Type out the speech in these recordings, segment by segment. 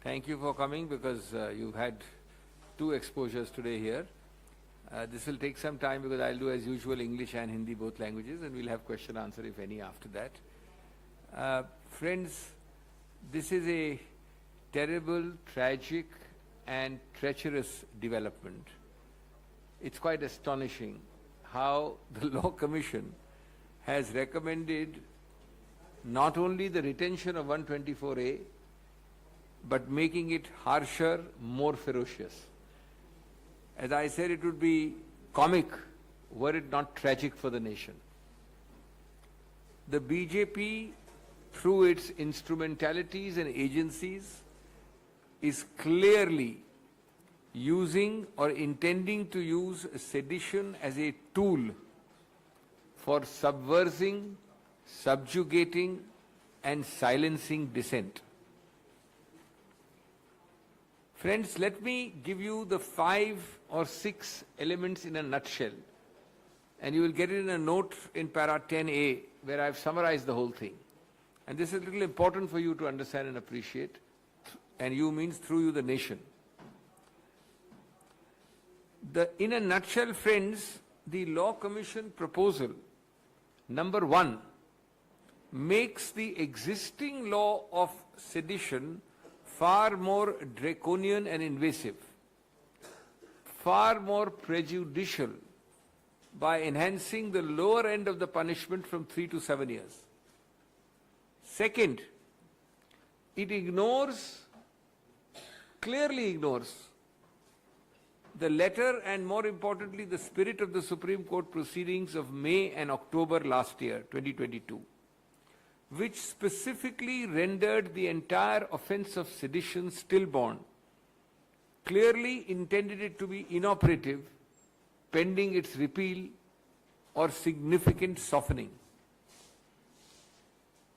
Thank you for coming because you've had two exposures today here. This will take some time because I'll do as usual English and Hindi, both languages, and we'll have question answer if any after that. Friends, this is a terrible, tragic and treacherous development. It's quite astonishing how the Law Commission has recommended not only the retention of 124A, but making it harsher, more ferocious. As I said, it would be comic were it not tragic for the nation. The BJP, through its instrumentalities and agencies, is clearly using or intending to use sedition as a tool for subversing, subjugating and silencing dissent. Friends, let me give you the 5 or 6 elements in a nutshell, and you will get it in a note in para 10A where I have summarized the whole thing. And this is a little important for you to understand and appreciate, and you means through you the nation. In a nutshell, friends, the Law Commission proposal, number 1, makes the existing law of sedition far more draconian and invasive, far more prejudicial by enhancing the lower end of the punishment from 3 to 7 years. Second, it clearly ignores the letter and more importantly the spirit of the Supreme Court proceedings of May and October last year, 2022. Which specifically rendered the entire offence of sedition stillborn, clearly intended it to be inoperative pending its repeal or significant softening.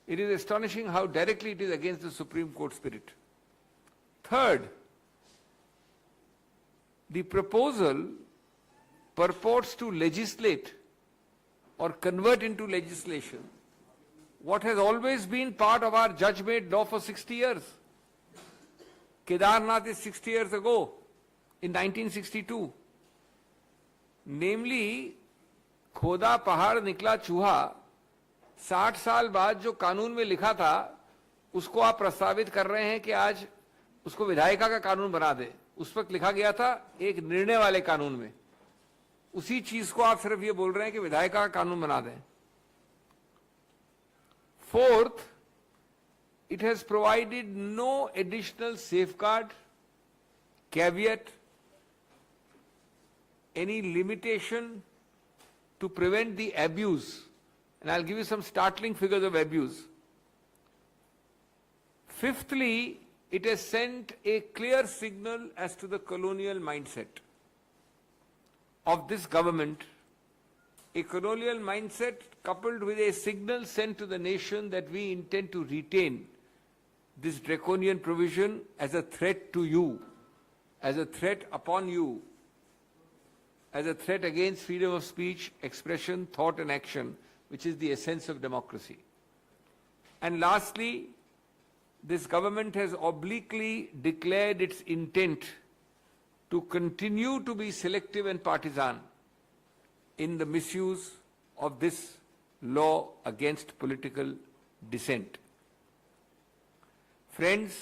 It is astonishing how directly it is against the Supreme Court spirit. Third, the proposal purports to legislate or convert into legislation what has always been part of our judge-made law for 60 years. Kedarnath is 60 years ago, in 1962. Namely, खोदा पहाड़ निकला चूहा 60 साल बाद जो कानून में लिखा था उसको आप प्रस्तावित कर रहे हैं कि आज उसको विधायिका का कानून बना दे. उस वक्त लिखा गया था एक निर्णय वाले कानून में. उसी चीज को आप सिर्फ ये बोल रहे हैं कि विधायिका का कानून बना दें. Fourth, it has provided no additional safeguard, caveat, any limitation to prevent the abuse. And I'll give you some startling figures of abuse. Fifthly, it has sent a clear signal as to the colonial mindset of this government. A colonial mindset coupled with a signal sent to the nation that we intend to retain this draconian provision as a threat to you, as a threat upon you, as a threat against freedom of speech, expression, thought and action, which is the essence of democracy. And lastly, this government has obliquely declared its intent to continue to be selective and partisan in the misuse of this law against political dissent. Friends,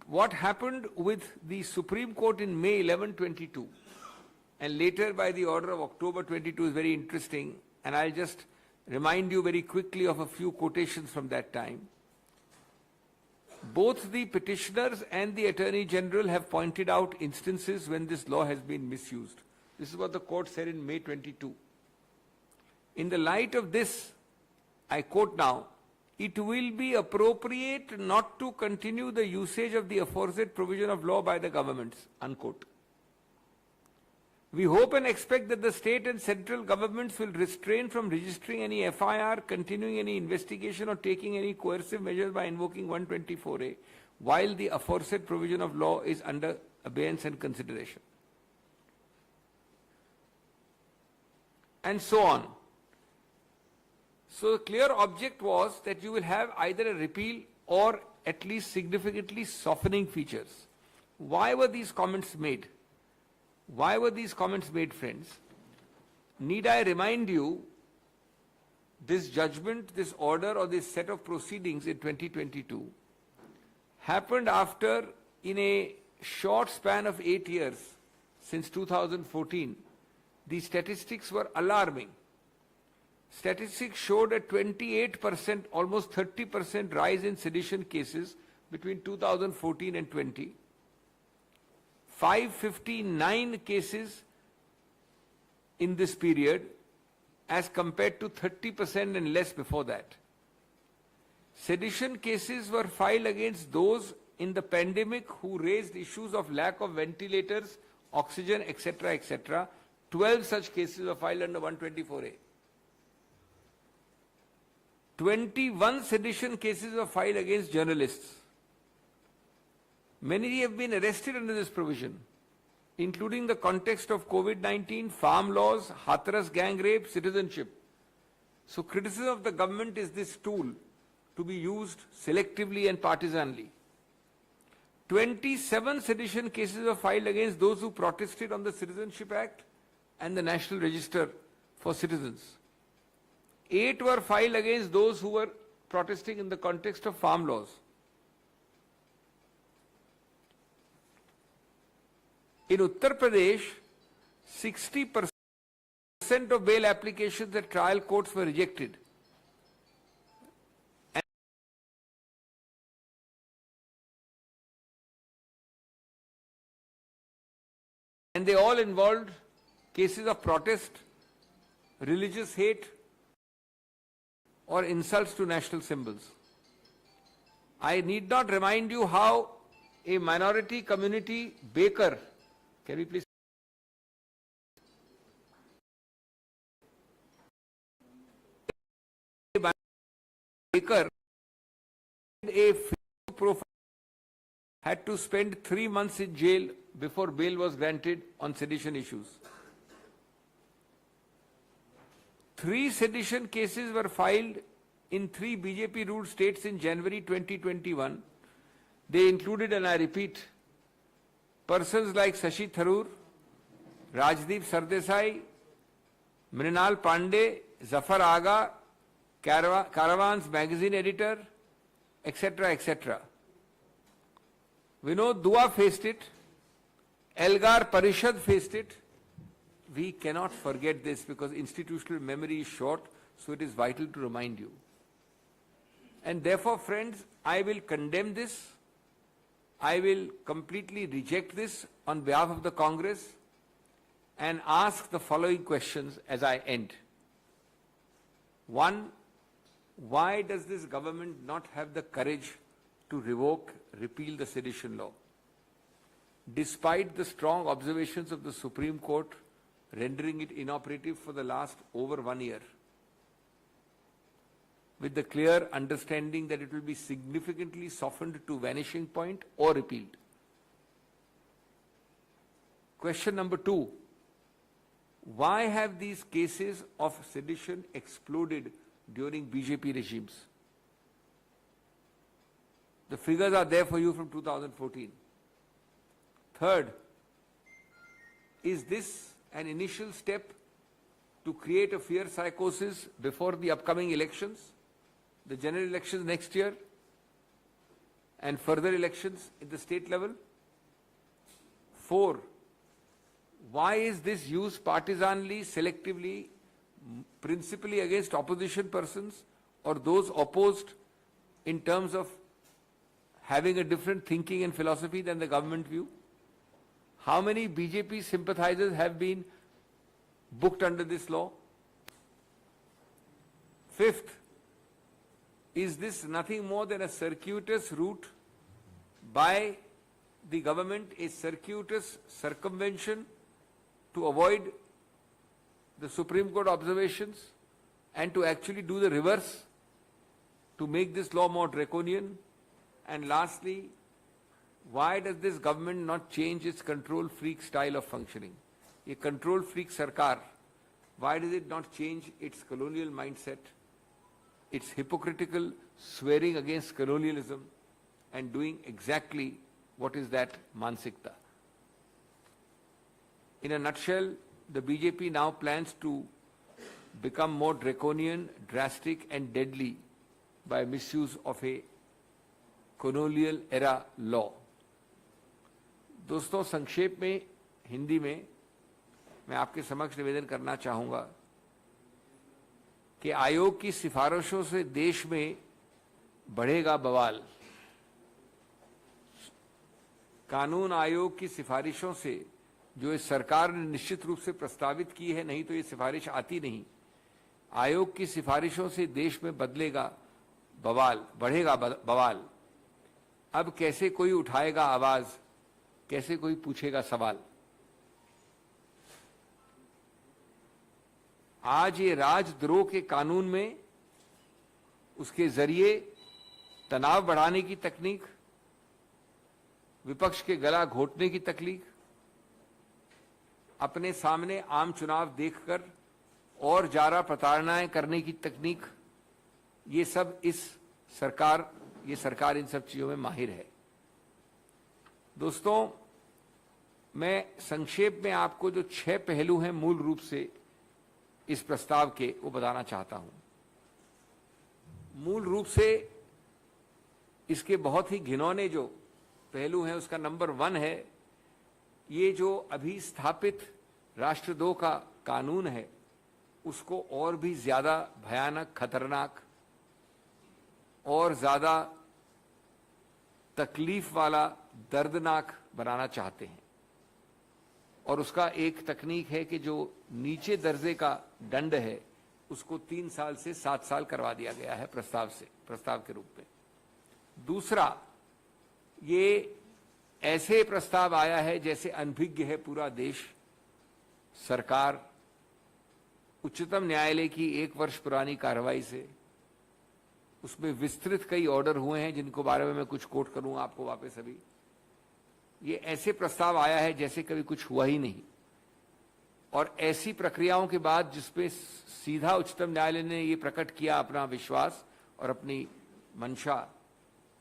what happened with the Supreme Court in May 11/22 and later by the order of October 22 is very interesting, and I'll just remind you very quickly of a few quotations from that time. Both the petitioners and the Attorney General have pointed out instances when this law has been misused. This is what the court said in May 22. In the light of this, I quote now, it will be appropriate not to continue the usage of the aforesaid provision of law by the governments, unquote. We hope and expect that the state and central governments will refrain from registering any FIR, continuing any investigation or taking any coercive measures by invoking 124A while the aforesaid provision of law is under abeyance and consideration. And so on. So the clear object was that you will have either a repeal or at least significantly softening features. Why were these comments made? Why were these comments made, friends? Need I remind you, this judgment, this order, or this set of proceedings in 2022 happened after, in a short span of 8 years, since 2014, the statistics were alarming. Statistics showed a 28%, almost 30% rise in sedition cases between 2014 and 20. 559 cases in this period as compared to 30% and less before that. Sedition cases were filed against those in the pandemic who raised issues of lack of ventilators, oxygen, etc., etc. 12 such cases were filed under 124A. 21 sedition cases were filed against journalists. Many have been arrested under this provision, including the context of COVID-19, farm laws, Hathras gang rape, citizenship. So criticism of the government is this tool to be used selectively and partisanly. 27 sedition cases were filed against those who protested on the Citizenship Act and the National Register for Citizens. 8 were filed against those who were protesting in the context of farm laws. In Uttar Pradesh, 60% of bail applications at trial courts were rejected. And they all involved cases of protest, religious hate, or insults to national symbols. I need not remind you how a minority community baker, can we please? Baker, a profile, had to spend 3 months in jail before bail was granted on sedition issues. 3 sedition cases were filed in 3 BJP-ruled states in January 2021. They included, and I repeat, persons like Shashi Tharoor, Rajdeep Sardesai, Mrinal Pandey, Zafar Aga, Caravan's magazine editor, etc., etc. Vinod Dua faced it. Elgar Parishad faced it. We cannot forget this because institutional memory is short, so it is vital to remind you. And therefore, friends, I will condemn this. I will completely reject this on behalf of the Congress and ask the following questions as I end. 1, why does this government not have the courage to revoke, repeal the sedition law? Despite the strong observations of the Supreme Court rendering it inoperative for the last over 1 year, with the clear understanding that it will be significantly softened to vanishing point or repealed. Question number 2, why have these cases of sedition exploded during BJP regimes? The figures are there for you from 2014. Third, is this an initial step to create a fear psychosis before the upcoming elections, the general elections next year, and further elections at the state level? 4, why is this used partisanly, selectively, principally against opposition persons or those opposed in terms of having a different thinking and philosophy than the government view? How many BJP sympathizers have been booked under this law? 5th, is this nothing more than a circuitous route by the government, a circuitous circumvention to avoid the Supreme Court observations and to actually do the reverse, to make this law more draconian? And lastly, why does this government not change its control freak style of functioning? A control freak sarkar, why does it not change its colonial mindset It's hypocritical swearing against colonialism and doing exactly what is that mansikta. In a nutshell, the BJP now plans to become more draconian, drastic and deadly by misuse of a colonial era law. दोस्तों, संक्षेप में हिंदी में मैं आपके समक्ष निवेदन करना चाहूंगा कि आयोग की सिफारिशों से देश में बढ़ेगा बवाल। कानून आयोग की सिफारिशों से जो इस सरकार ने निश्चित रूप से प्रस्तावित की है, नहीं तो ये सिफारिश आती नहीं। आयोग की सिफारिशों से देश में बदलेगा बवाल, बढ़ेगा बवाल। अब कैसे कोई उठाएगा आवाज, कैसे कोई पूछेगा सवाल। आज ये राजद्रोह के कानून में उसके जरिए तनाव बढ़ाने की तकनीक, विपक्ष के गला घोटने की तकनीक, अपने सामने आम चुनाव देखकर और जारा प्रताड़नाएं करने की तकनीक, ये सब ये सरकार इन सब चीजों में माहिर है। दोस्तों, मैं संक्षेप में आपको जो 6 पहलू हैं मूल रूप से इस प्रस्ताव के, वो बताना चाहता हूं। मूल रूप से इसके बहुत ही घिनौने जो पहलू हैं, उसका नंबर 1 है, ये जो अभी स्थापित राष्ट्रद्रोह का कानून है, उसको और भी ज्यादा भयानक, खतरनाक और ज्यादा तकलीफ वाला, दर्दनाक बनाना चाहते हैं। और उसका एक तकनीक है कि जो नीचे दर्जे का दंड है उसको 3 साल से 7 साल करवा दिया गया है प्रस्ताव के रूप में। दूसरा, ये ऐसे प्रस्ताव आया है जैसे अनभिज्ञ है पूरा देश। सरकार उच्चतम न्यायालय की 1 वर्ष पुरानी कार्रवाई से, उसमें विस्तृत कई ऑर्डर हुए हैं जिनको बारे में मैं कुछ कोट करूंगा आपको वापस अभी। ये ऐसे प्रस्ताव आया है जैसे कभी कुछ हुआ ही नहीं, और ऐसी प्रक्रियाओं के बाद जिसपे सीधा उच्चतम न्यायालय ने ये प्रकट किया अपना विश्वास और अपनी मंशा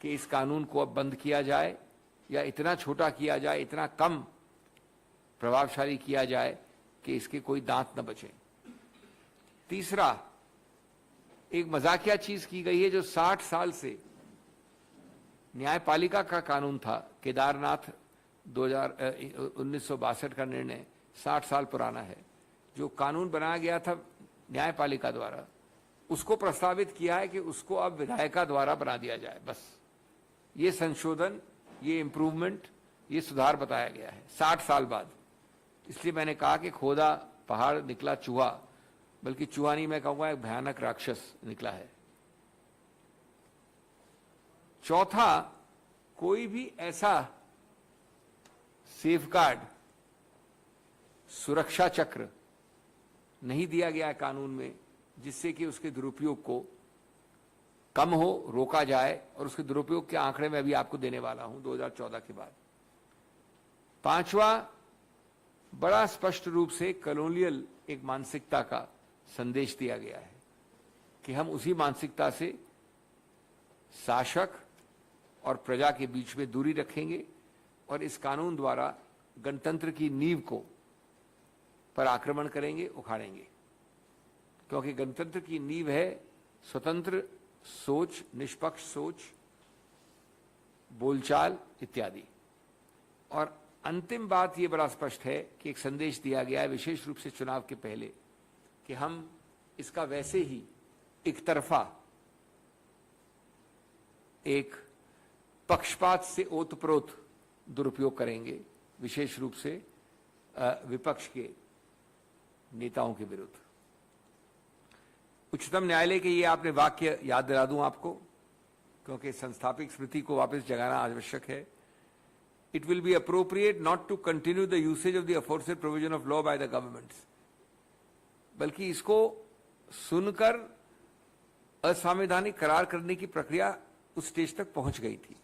कि इस कानून को अब बंद किया जाए या इतना छोटा किया जाए, इतना कम प्रभावशाली किया जाए कि इसके कोई दांत न बचे। तीसरा, एक मजाकिया चीज की गई है जो 60 साल से न्यायपालिका का कानून था। केदारनाथ 1962 का निर्णय 60 साल पुराना है। जो कानून बनाया गया था न्यायपालिका द्वारा, उसको प्रस्तावित किया है कि उसको अब विधायिका द्वारा बना दिया जाए। बस ये संशोधन, ये इंप्रूवमेंट, ये सुधार बताया गया है 60 साल बाद। इसलिए मैंने कहा कि खोदा पहाड़ निकला चूहा, बल्कि चूहा नहीं, मैं कहूंगा एक भयानक राक्षस निकला है। चौथा, कोई भी ऐसा सेफगार्ड, सुरक्षा चक्र नहीं दिया गया है कानून में जिससे कि उसके दुरुपयोग को कम हो, रोका जाए। और उसके दुरुपयोग के आंकड़े मैं अभी आपको देने वाला हूं 2014 के बाद। पांचवा, बड़ा स्पष्ट रूप से कॉलोनियल एक मानसिकता का संदेश दिया गया है कि हम उसी मानसिकता से शासक और प्रजा के बीच में दूरी रखेंगे और इस कानून द्वारा गणतंत्र की नींव को पर आक्रमण करेंगे, उखाड़ेंगे। क्योंकि गणतंत्र की नींव है स्वतंत्र सोच, निष्पक्ष सोच, बोलचाल इत्यादि। और अंतिम बात ये बड़ा स्पष्ट है कि एक संदेश दिया गया है विशेष रूप से चुनाव के पहले कि हम इसका वैसे ही एक तरफा, एक पक्षपात से ओतप्रोत दुरुपयोग करेंगे, विशेष रूप से विपक्ष के नेताओं के विरुद्ध। उच्चतम न्यायालय के ये आपने वाक्य याद दिला दूं आपको, क्योंकि संस्थापिक स्मृति को वापस जगाना आवश्यक है। It will be appropriate not to continue the usage of the aforesaid provision of law by the governments. बल्कि इसको सुनकर असंवैधानिक करार करने की प्रक्रिया उस स्टेज तक पहुंच गई थी।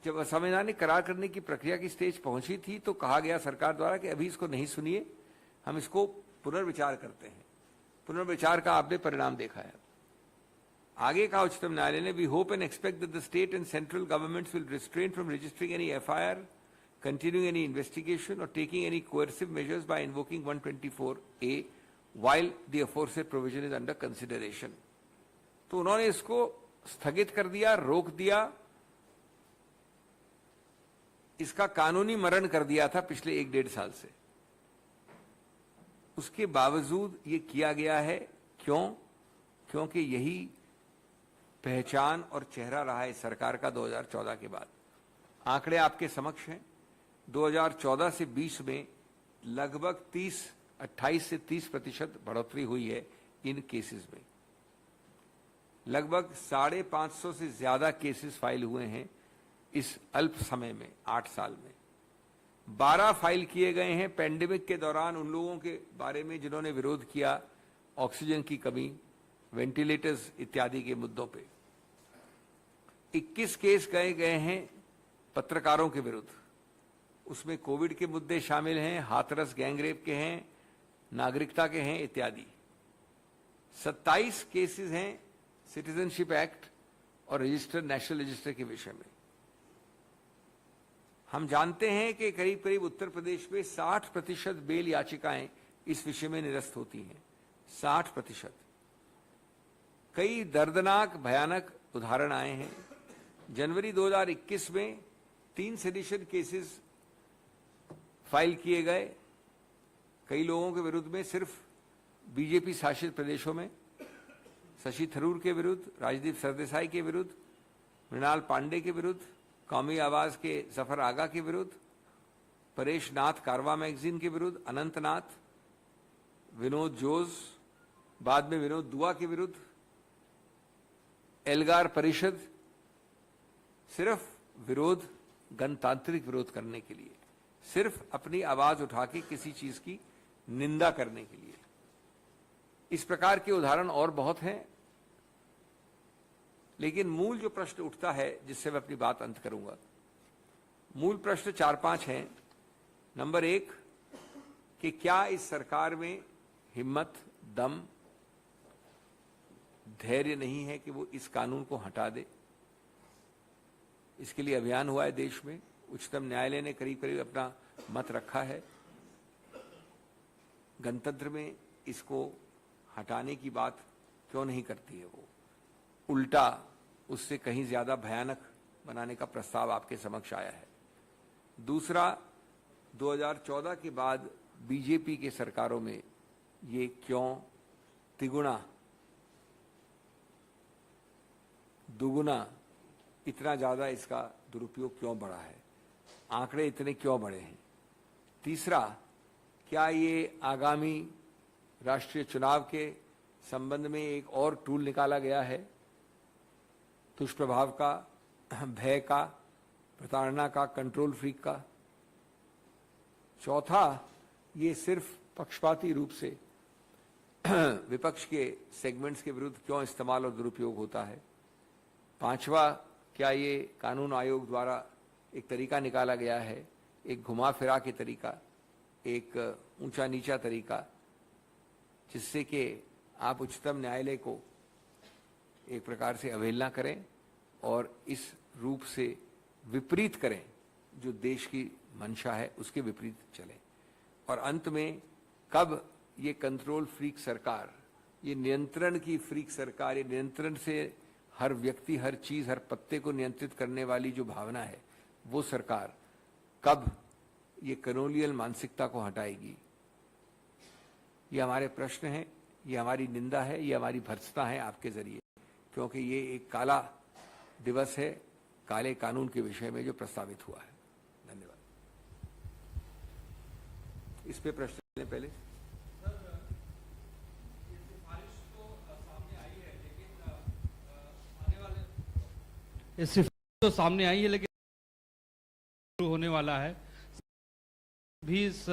जब असंवैधानिक करार करने की प्रक्रिया की स्टेज पहुंची थी तो कहा गया सरकार द्वारा कि अभी इसको नहीं सुनिए, हम इसको पुनर्विचार करते हैं। पुनर्विचार का आपने परिणाम देखा है। आगे कहा उच्चतम न्यायालय ने, we hope and expect that the state and central governments will restrain from registering any FIR, continuing any investigation or taking any coercive measures by invoking 124A while the aforesaid provision is under consideration. तो उन्होंने इसको स्थगित कर दिया, रोक दिया, इसका कानूनी मरण कर दिया था पिछले 1-1.5 साल से। उसके बावजूद ये किया गया है, क्यों? क्योंकि यही पहचान और चेहरा रहा है सरकार का 2014 के बाद। आंकड़े आपके समक्ष हैं। 2014 से 20 में लगभग 28 से 30% बढ़ोतरी हुई है इन केसेस में। लगभग 550 से ज्यादा केसेस फाइल हुए हैं इस अल्प समय में, 8 साल में। 12 फाइल किए गए हैं पेंडेमिक के दौरान उन लोगों के बारे में जिन्होंने विरोध किया ऑक्सीजन की कमी, वेंटिलेटर्स इत्यादि के मुद्दों पे। 21 केस गए हैं पत्रकारों के विरुद्ध, उसमें कोविड के मुद्दे शामिल हैं, हाथरस गैंगरेप के हैं, नागरिकता के हैं इत्यादि। 27 केसेस हैं सिटीजनशिप एक्ट और रजिस्टर, नेशनल रजिस्टर के विषय में। हम जानते हैं कि करीब करीब उत्तर प्रदेश में 60% बेल याचिकाएं इस विषय में निरस्त होती हैं, 60%। कई दर्दनाक भयानक उदाहरण आए हैं। जनवरी 2021 में 3 सेडिशन केसेस फाइल किए गए कई लोगों के विरुद्ध में, सिर्फ बीजेपी शासित प्रदेशों में। शशि थरूर के विरुद्ध, राजदीप सरदेसाई के विरुद्ध, मृणाल पांडे के विरुद्ध, कौमी आवाज के जफर आगा के विरुद्ध, परेश नाथ कारवा मैगजीन के विरुद्ध, अनंत नाथ, विनोद जोज, बाद में विनोद दुआ के विरुद्ध, एल्गार परिषद, सिर्फ विरोध, गणतांत्रिक विरोध करने के लिए, सिर्फ अपनी आवाज उठा के किसी चीज की निंदा करने के लिए। इस प्रकार के उदाहरण और बहुत हैं, लेकिन मूल जो प्रश्न उठता है जिससे मैं अपनी बात अंत करूंगा, मूल प्रश्न 4-5 हैं। नंबर 1 कि क्या इस सरकार में हिम्मत, दम, धैर्य नहीं है कि वो इस कानून को हटा दे? इसके लिए अभियान हुआ है देश में, उच्चतम न्यायालय ने करीब करीब अपना मत रखा है। गणतंत्र में इसको हटाने की बात क्यों नहीं करती है वो? उल्टा उससे कहीं ज्यादा भयानक बनाने का प्रस्ताव आपके समक्ष आया है। दूसरा, 2014 के बाद बीजेपी के सरकारों में ये क्यों तिगुना, दुगुना, इतना ज्यादा इसका दुरुपयोग क्यों बढ़ा है? आंकड़े इतने क्यों बढ़े हैं? तीसरा, क्या ये आगामी राष्ट्रीय चुनाव के संबंध में एक और टूल निकाला गया है, दुष्प्रभाव का, भय का, प्रताड़ना का, कंट्रोल फ्रीक का? चौथा, ये सिर्फ पक्षपाती रूप से विपक्ष के सेगमेंट्स के विरुद्ध क्यों इस्तेमाल और दुरुपयोग होता है? पांचवा, क्या ये कानून आयोग द्वारा एक तरीका निकाला गया है, एक घुमा फिरा के तरीका, एक ऊंचा नीचा तरीका, जिससे कि आप उच्चतम न्यायालय को एक प्रकार से अवहेलना करें और इस रूप से विपरीत करें, जो देश की मंशा है उसके विपरीत चलें? और अंत में, कब ये कंट्रोल फ्रीक सरकार, ये नियंत्रण की फ्रीक सरकार, ये नियंत्रण से हर व्यक्ति, हर चीज, हर पत्ते को नियंत्रित करने वाली जो भावना है, वो सरकार कब ये कलोनियल मानसिकता को हटाएगी? ये हमारे प्रश्न हैं, ये हमारी निंदा है, ये हमारी भर्त्सना है आपके जरिए, क्योंकि ये एक काला दिवस है काले कानून के विषय में जो प्रस्तावित हुआ है। धन्यवाद। इस पे प्रश्न लें पहले। ये सिफारिश तो सामने आई है, लेकिन शुरू होने वाला है भी इस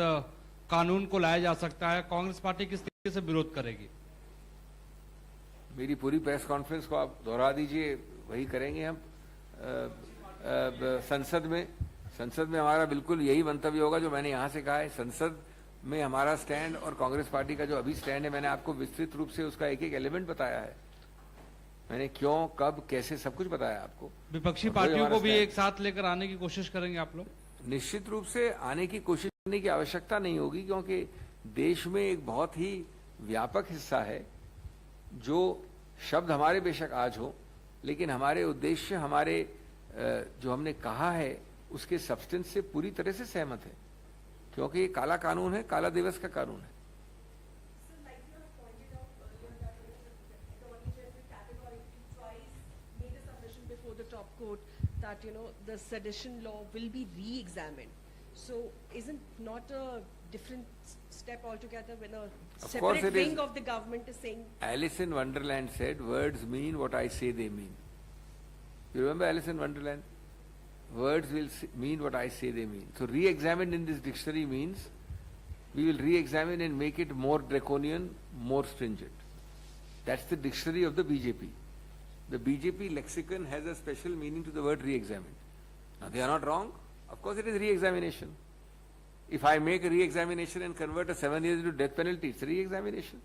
कानून को लाया जा सकता है। कांग्रेस पार्टी किस तरीके से विरोध करेगी? मेरी पूरी प्रेस कॉन्फ्रेंस को आप दोहरा दीजिए, वही करेंगे हम। संसद में हमारा बिल्कुल यही मंतव्य होगा जो मैंने यहाँ से कहा है। संसद में हमारा स्टैंड और कांग्रेस पार्टी का जो अभी स्टैंड है, मैंने आपको विस्तृत रूप से उसका एक एक एलिमेंट बताया है। मैंने क्यों, कब, कैसे सब कुछ बताया आपको। विपक्षी और वही पार्टियों हमारा को भी stand। एक साथ लेकर आने की कोशिश करेंगे आप लोग? निश्चित रूप से आने की कोशिश करने की आवश्यकता नहीं होगी, क्योंकि देश में एक बहुत ही व्यापक हिस्सा है जो शब्द हमारे बेशक आज हो, लेकिन हमारे उद्देश्य, हमारे जो हमने कहा है उसके सब्सटेंस से पूरी तरह से सहमत है, क्योंकि ये काला कानून है, काला दिवस का कानून है। That the sedition law will be re-examined. So isn't not a different step altogether when a separate wing of the government is saying? Alice in Wonderland said, "Words mean what I say they mean." You remember Alice in Wonderland? Words will mean what I say they mean. So re-examined in this dictionary means we will re-examine and make it more draconian, more stringent. That's the dictionary of the BJP. The BJP lexicon has a special meaning to the word re-examined. Now they are not wrong. Of course it is re-examination. If I make a re-examination and convert a 7 years into death penalty, it's a re-examination.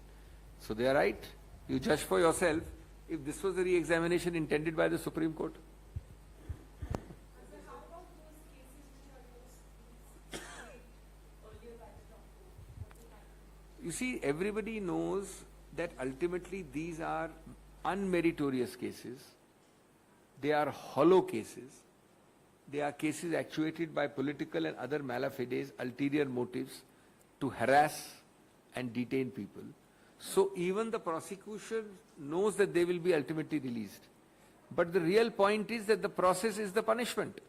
So they are right. You judge for yourself if this was a re-examination intended by the Supreme Court. You see, everybody knows that ultimately these are unmeritorious cases. They are hollow cases. They are cases actuated by political and other malafides, ulterior motives to harass and detain people. So even the prosecution knows that they will be ultimately released. But the real point is that the process is the punishment.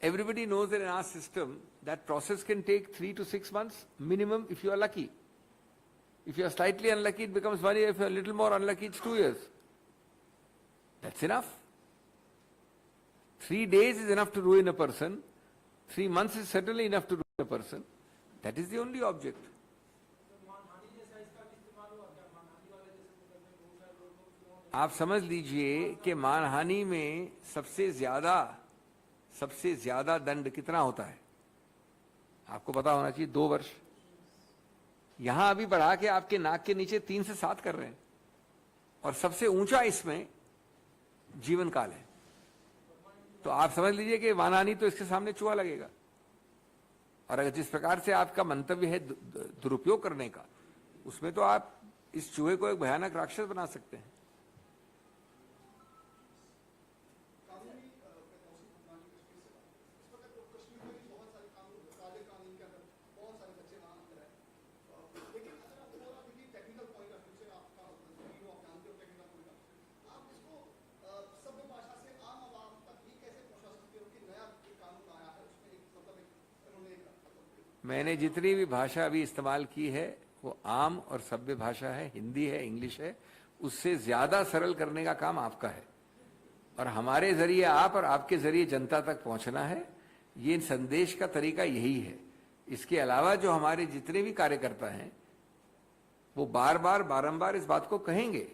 Everybody knows that in our system, that process can take 3 to 6 months minimum if you are lucky. If you are slightly unlucky, it becomes 1 year. If you are a little more unlucky, it's 2 years. That's enough. 3 days is enough to ruin a person. 3 months is certainly enough to ruin a person. That is the only object. आप समझ लीजिए कि मानहानि में सबसे ज्यादा दंड कितना होता है आपको पता होना चाहिए, 2 वर्ष। यहां अभी बढ़ा के आपके नाक के नीचे 3 से 7 कर रहे हैं, और सबसे ऊंचा इसमें जीवन काल है। तो आप समझ लीजिए कि मानहानि तो इसके सामने चूहा लगेगा। और अगर जिस प्रकार से आपका मंतव्य है दुरुपयोग करने का, उसमें तो आप इस चूहे को एक भयानक राक्षस बना सकते हैं। मैंने जितनी भी भाषा अभी इस्तेमाल की है वो आम और सभ्य भाषा है, हिंदी है, इंग्लिश है। उससे ज्यादा सरल करने का काम आपका है, और हमारे जरिए आप और आपके जरिए जनता तक पहुंचना है। ये संदेश का तरीका यही है। इसके अलावा जो हमारे जितने भी कार्यकर्ता हैं वो बारंबार इस बात को कहेंगे,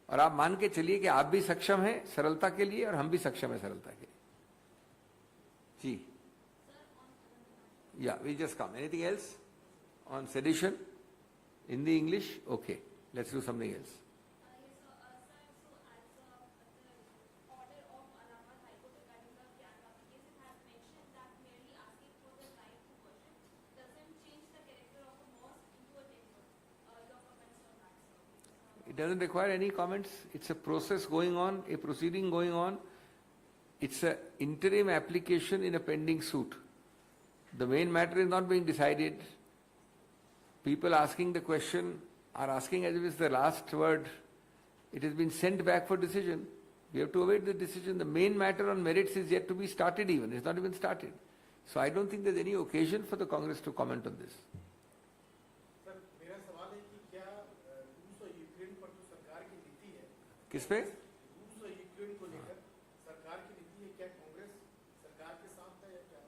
और आप मान के चलिए कि आप भी सक्षम हैं सरलता के लिए और हम भी सक्षम हैं सरलता के लिए। जी, yeah, we just come. Anything else on sedition? Hindi, English? Okay, let's do something else. It doesn't require any comments. It's a process going on, a proceeding going on. It's an interim application in a pending suit. The main matter is not being decided. People asking the question are asking as if it's the last word. It has been sent back for decision. We have to await the decision. The main matter on merits is yet to be started even. It's not even started. So I don't think there's any occasion for the Congress to comment on this. Sir, मेरा सवाल है कि क्या रूस और Ukraine पर जो सरकार की नीति है, किस पे? रूस और यूक्रेन को लेकर सरकार की नीति है, क्या कांग्रेस सरकार के साथ है या क्या?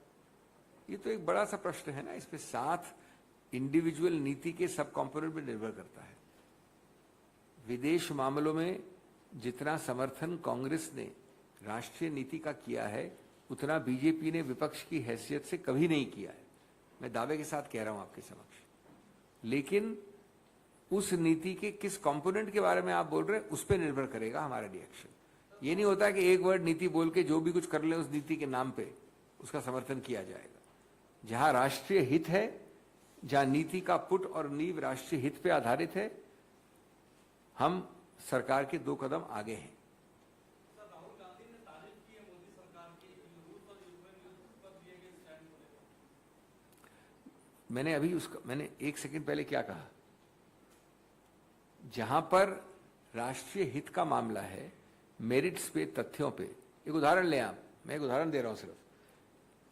ये तो एक बड़ा सा प्रश्न है ना। इस पे साथ इंडिविजुअल नीति के सब कंपोनेंट पर निर्भर करता है। विदेश मामलों में जितना समर्थन कांग्रेस ने राष्ट्रीय नीति का किया है, उतना बीजेपी ने विपक्ष की हैसियत से कभी नहीं किया है। मैं दावे के साथ कह रहा हूं आपके समक्ष। लेकिन उस नीति के किस कंपोनेंट के बारे में आप बोल रहे हैं उस पर निर्भर करेगा हमारा रिएक्शन। ये नहीं होता कि एक वर्ड नीति बोल के जो भी कुछ कर ले उस नीति के नाम पे उसका समर्थन किया जाएगा। जहां राष्ट्रीय हित है, जहां नीति का पुट और नींव राष्ट्रीय हित पे आधारित है, हम सरकार के 2 कदम आगे हैं। मैंने 1 सेकंड पहले क्या कहा, जहां पर राष्ट्रीय हित का मामला है, मेरिट्स पे, तथ्यों पे, एक उदाहरण लें आप, मैं एक उदाहरण दे रहा हूं सिर्फ,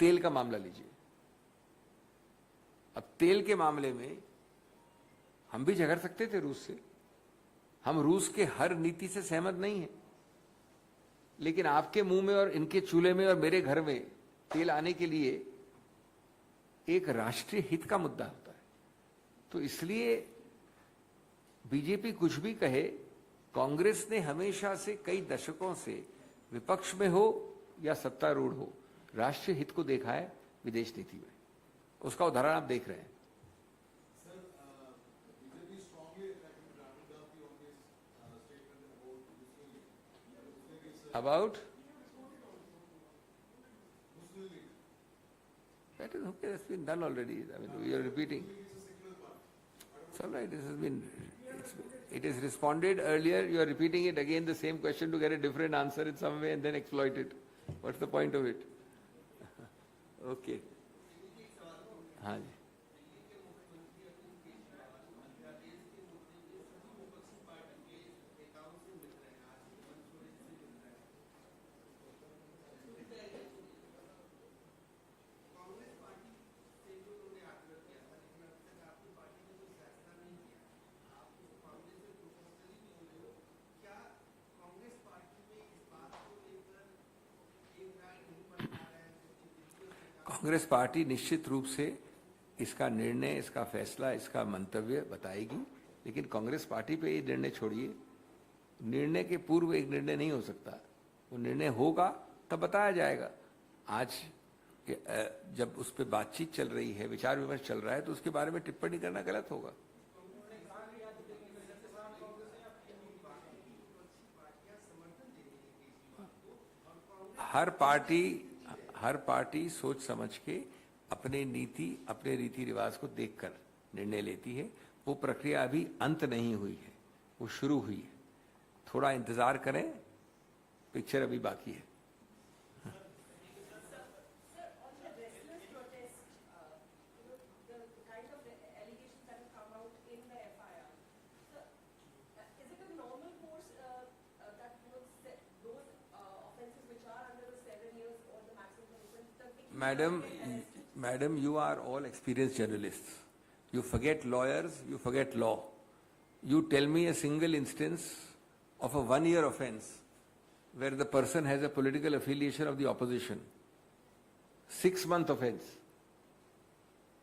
तेल का मामला लीजिए। अब तेल के मामले में हम भी झगड़ सकते थे रूस से, हम रूस के हर नीति से सहमत नहीं है, लेकिन आपके मुंह में और इनके चूल्हे में और मेरे घर में तेल आने के लिए एक राष्ट्रीय हित का मुद्दा होता है। तो इसलिए बीजेपी कुछ भी कहे, कांग्रेस ने हमेशा से कई दशकों से विपक्ष में हो या सत्तारूढ़ हो, राष्ट्रीय हित को देखा है विदेश नीति में। उसका उदाहरण आप देख रहे हैं। About that is okay, that's been done already. I mean, we are repeating. It's all right, this has been, it is responded earlier, you are repeating it again, the same question to get a different answer in some way and then exploit it. What's the point of it? Okay. हाँ जी। Congress party निश्चित रूप से इसका निर्णय, इसका फैसला, इसका मंतव्य बताएगी, लेकिन कांग्रेस पार्टी पे ये निर्णय छोड़िए। निर्णय के पूर्व एक निर्णय नहीं हो सकता, वो निर्णय होगा तब बताया जाएगा। आज जब उस पर बातचीत चल रही है, विचार विमर्श चल रहा है, तो उसके बारे में टिप्पणी करना गलत होगा। हर पार्टी सोच समझ के अपने नीति, अपने रीति रिवाज को देखकर निर्णय लेती है। वो प्रक्रिया अभी अंत नहीं हुई है, वो शुरू हुई है। थोड़ा इंतजार करें, पिक्चर अभी बाकी है। Madam, you are all experienced journalists. You forget lawyers, you forget law. You tell me a single instance of a 1-year offense where the person has a political affiliation of the opposition. 6-month offense.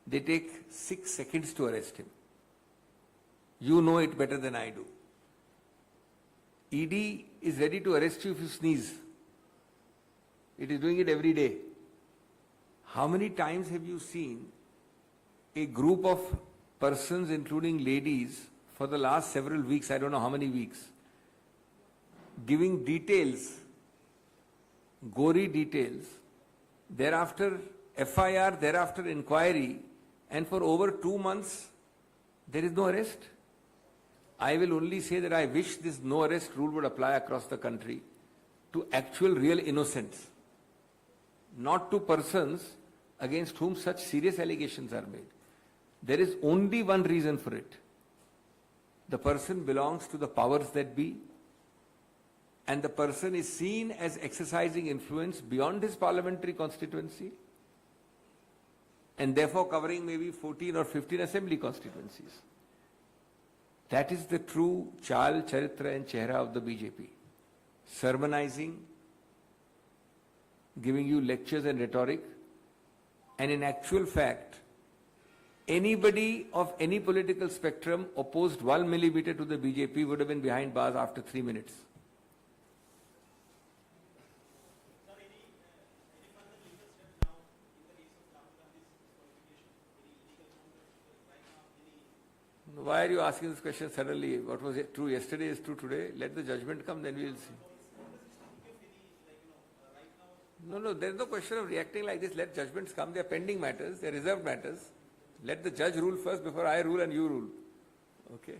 They take 6 seconds to arrest him. You know it better than I do. ED is ready to arrest you if you sneeze. It is doing it every day. How many times have you seen a group of persons, including ladies, for the last several weeks, I don't know how many weeks, giving details, gory details, thereafter FIR, thereafter inquiry, and for over 2 months, there is no arrest? I will only say that I wish this no arrest rule would apply across the country to actual real innocents, not to persons against whom such serious allegations are made. There is only one reason for it. The person belongs to the powers that be, and the person is seen as exercising influence beyond his parliamentary constituency, and therefore covering maybe 14 or 15 assembly constituencies. That is the true chal, charitra and chehra of the BJP. Sermonizing, giving you lectures and rhetoric, and in actual fact, anybody of any political spectrum opposed 1 millimeter to the BJP would have been behind bars after 3 minutes. Why are you asking this question suddenly? What was true yesterday is true today. Let the judgment come, then we will see. No, there is no question of reacting like this. Let judgments come. They are pending matters. They are reserved matters. Let the judge rule first before I rule and you rule. Okay.